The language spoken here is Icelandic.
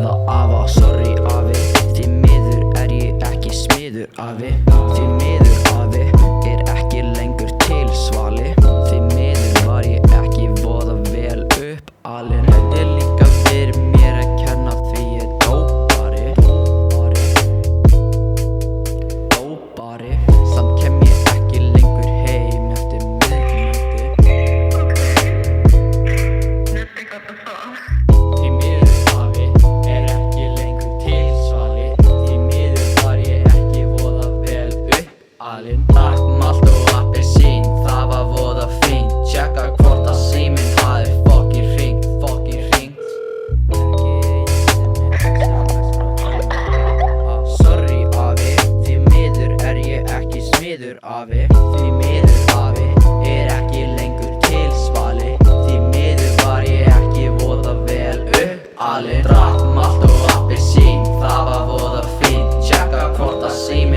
eða afa. Sorry afi, því miður er ég ekki smiður afi. Því miður afi, er ekki lengur til svali. Því miður var ég ekki voða vel upp alinn. Þetta líka fyrir mér að kenna því ég dópari. Samt kem ég ekki lengur heim eftir miðnætti. Því miður afi, er ekki lengur til svali. Því miður var ég ekki voða vel upp alinn. Drakk malt og appelsín, það var voða fínt. Tjekka hvort að síminn hafi fucking hringt. Sorry afi, því miður er ég ekki smiður afi. Því miður afi, er ekki lengur til svali. Því miður var ég ekki voða vel upp alinn. Drakk malt og appelsín, það var voða fínt. Tjekka hvort að síminn